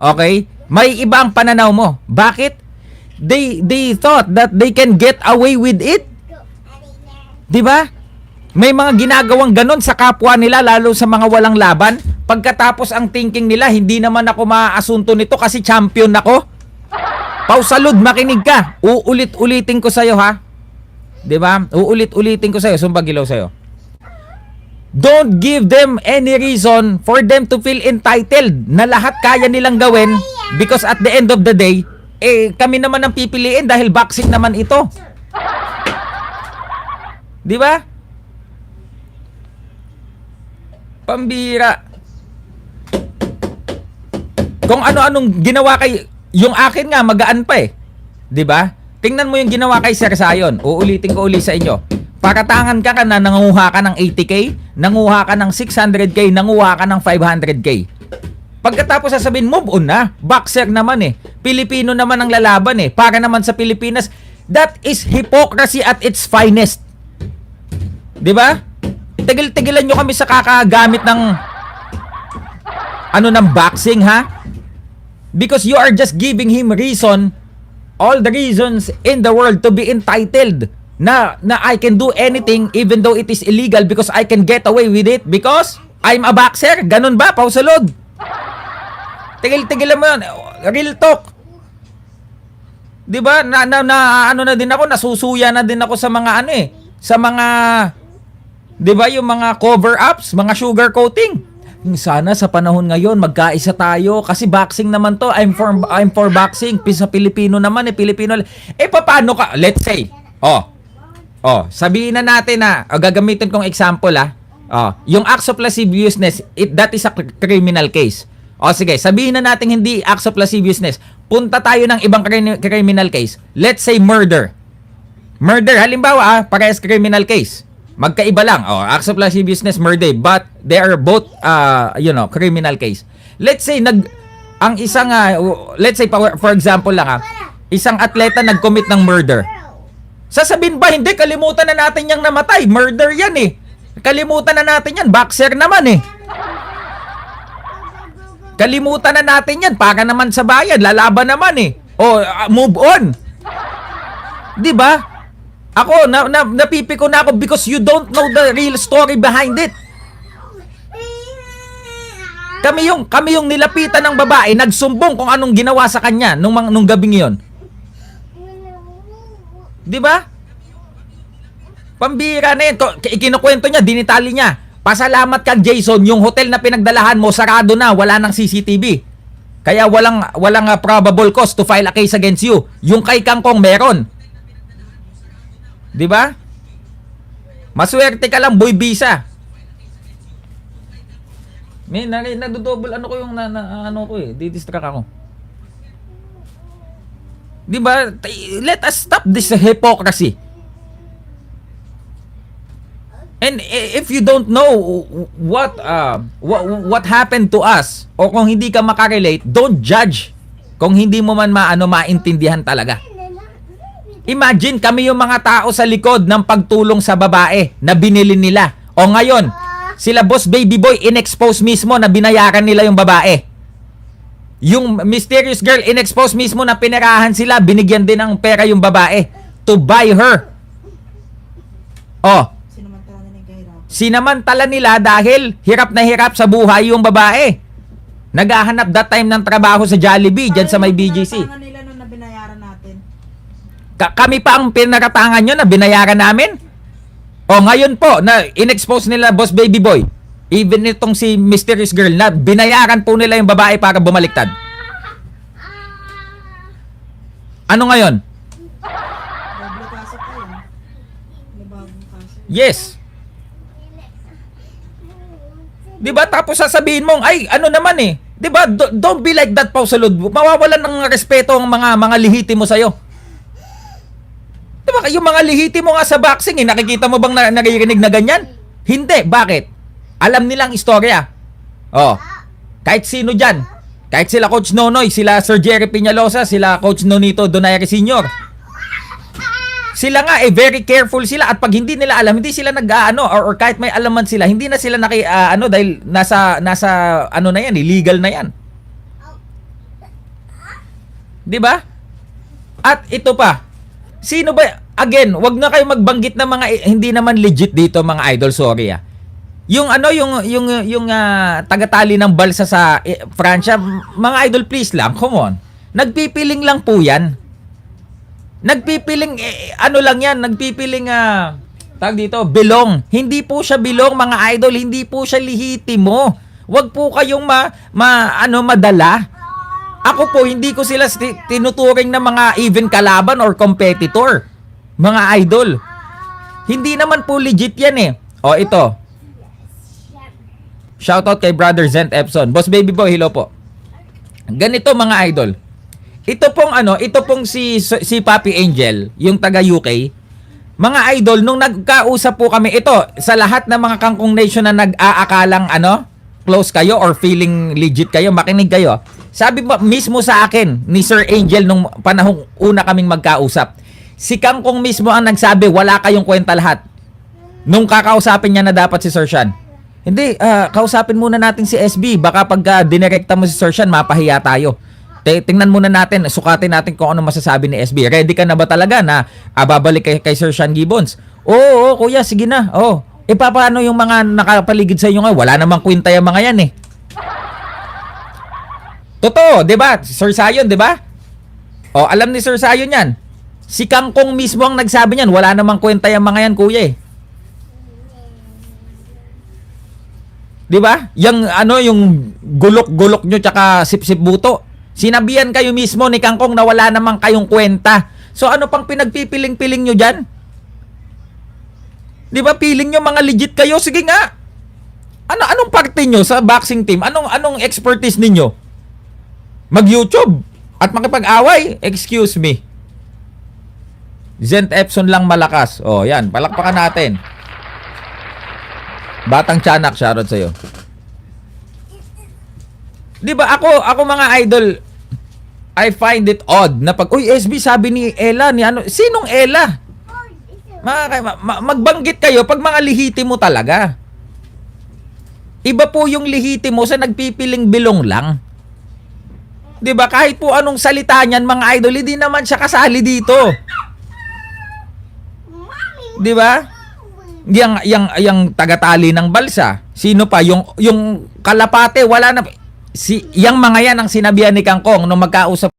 Okay? May iba ang pananaw mo. Bakit? They thought that they can get away with it. 'Di ba? May mga ginagawang ganon sa kapwa nila, lalo sa mga walang laban. Pagkatapos ang thinking nila, hindi naman ako maaasunto nito kasi champion ako. Pausalud, makinig ka. Uulit-ulitin ko sa'yo, ha? 'Di ba? Uulit-ulitin ko sa'yo. Sumbagilaw sa'yo. Don't give them any reason for them to feel entitled na lahat kaya nilang gawin, because at the end of the day, kami naman ang pipiliin dahil boxing naman ito. 'Di ba? Pambira. Kung ano-anong ginawa kay, yung akin nga magaan pa eh. 'Di ba? Tingnan mo yung ginawa kay Sir Sayon. Uulitin ko uli sa inyo. Pakatangan ka na nanguha ka ng 80k, nanguha ka ng 600k, nanguha ka ng 500k. Pagkatapos sasabihin, move on na. Boxer naman eh. Pilipino naman ang lalaban eh. Para naman sa Pilipinas. That is hypocrisy at its finest. 'Di ba? Tigil-tigilan nyo kami sa kakagamit ng ng boxing, ha? Because you are just giving him reason, all the reasons in the world to be entitled na I can do anything even though it is illegal because I can get away with it because I'm a boxer. Ganun ba, Pausalod? Tigil-tigilan mo yun. Real talk. 'Di ba? Ano na din ako, nasusuya na din ako sa mga sa mga, 'di ba, yung mga cover ups, mga sugar coating. Sana sa panahon ngayon magkaisa tayo kasi boxing naman to. I'm for boxing. Sa Pilipino naman Pilipino. Paano ka? Let's say, sabihin na natin na, gagamitin kong example yung acts of lasciviousness, that is a criminal case. Sige, sabihin na natin hindi acts of lasciviousness. Punta tayo ng ibang criminal case. Let's say murder. Murder, halimbawa, parehas criminal case. Magkaiba lang. Acts of lasciviousness, murder, but they are both criminal case. Let's say ang isang let's say for example lang isang atleta nag-commit ng murder. Sasabihin ba hindi, kalimutan na natin yang namatay, murder yan eh. Kalimutan na natin yan, boxer naman eh. Kalimutan na natin yan, para naman sa bayan, lalaban naman eh. Move on. 'Di ba? Ako, napipiko na ako because you don't know the real story behind it. Kami yung nilapitan ng babae, nagsumbong kung anong ginawa sa kanya nung gabing iyon. 'Di ba? Pambira na yun. Ikinukwento niya, dinitali niya. Pasalamat ka, Jason, yung hotel na pinagdalahan mo, sarado na, wala nang CCTV. Kaya walang probable cause to file a case against you. Yung kay Kangkong meron. 'Di ba? Maswerte ka lang, boy visa. May nadodouble ko yung didistract ako. 'Di ba? Let us stop this hypocrisy. And if you don't know what happened to us, o kung hindi ka makarelate, don't judge kung hindi mo man maintindihan talaga. Imagine kami yung mga tao sa likod ng pagtulong sa babae na binili nila. O ngayon, sila Boss Baby Boy in-expose mismo na binayaran nila yung babae. Yung mysterious girl in-expose mismo na pinerahan sila, binigyan din ng pera yung babae to buy her. Sinamantala nila dahil hirap na hirap sa buhay yung babae. Naghahanap that time ng trabaho sa Jollibee, dyan sa may BGC. Kami pa ang pinaratangan nyo na binayaran namin. Ngayon po, na in-expose nila Boss Baby Boy, even itong si Mysterious Girl, na binayaran po nila yung babae para bumaliktad. Ano ngayon? Yes. Diba? Tapos sasabihin mong, ay, ano naman eh. Diba? Don't be like that, Pausalud. Mawawalan ng respeto ang mga lihiti mo sa'yo. Diba? Yung mga lihiti mo nga sa boxing, nakikita mo bang naririnig na ganyan? Hindi. Bakit? Alam nilang istorya. Kahit sino dyan. Kahit sila Coach Nonoy, sila Sir Jerry Peñalosa, sila Coach Nonito Donaire Sr. Sila nga very careful sila, at pag hindi nila alam, hindi sila or kahit may alaman sila, hindi na sila dahil nasa na yan, illegal na yan. 'Di ba? At ito pa. Sino ba, again, wag na kayo magbanggit ng mga hindi naman legit dito, mga idol, sorry ah. Yung ano, yung tagatali ng balsa sa Pransya, mga idol, please lang, come on. Nagpipiling lang po 'yan. Nagpipiling ano lang 'yan, nagpipiling tag dito, bilong. Hindi po siya bilong, mga idol, hindi po siya lihitimo. Wag po kayong madala. Ako po, hindi ko sila tinuturing na mga even kalaban or competitor. Mga idol. Hindi naman po legit yan eh. O, ito. Shoutout kay Brother Zent Epson. Boss Baby Boy, hello po. Ganito, mga idol. Ito pong si Papi Angel, yung taga UK. Mga idol, nung nagkausap po kami, ito, sa lahat ng mga Kangkong Nation na nag-aakalang close kayo or feeling legit kayo, makinig kayo. Sabi mismo sa akin ni Sir Angel nung panahong una kaming magkausap, si Kangkong mismo ang nagsabi, wala kayong kwenta lahat. Nung kakausapin niya na dapat si Sir Sean. Hindi, kausapin muna natin si SB. Baka pag dinirekta mo si Sir Sean, mapahiya tayo. Tingnan muna natin, sukatin natin kung ano masasabi ni SB. Ready ka na ba talaga na babalik kay Sir Sean Gibbons? Oo, kuya, sige na. Oo. Paano yung mga nakapaligid sa inyo nga? Wala namang kwenta yung mga yan eh. Totoo, 'di ba? Sir Sayon, 'di ba? O, alam ni Sir Sayon 'yan. Si Kangkong mismo ang nagsabi niyan, wala namang kwenta yung mga yan, kuya eh. 'Di ba? Yung gulok-gulok nyo tsaka sip-sip buto. Sinabihan kayo mismo ni Kangkong na wala namang kayong kwenta. So ano pang pinagpipiling-piling nyo diyan? 'Di ba? Piling nyo mga legit kayo, sige nga. Anong parte nyo sa boxing team? Anong expertise ninyo? Mag-YouTube at makipag-away? Excuse me. Zent Epson lang malakas. Oh, yan. Palakpakan natin. Batang Tiyanak, shoutout sa'yo. Di ba ako mga idol, I find it odd na uy, SB, sabi ni Ella, sinong Ella? Magbanggit kayo pag mga lihitimo talaga. Iba po yung lihitimo sa nagpipiling bilong lang. 'Di ba? Kahit po anong salita niyan, mga idol, hindi naman siya kasali dito. 'Di ba? Yang tagatali ng balsa. Sino pa yung kalapate, wala na yang mga yan ang sinabihan ni Kangkong nung magkausap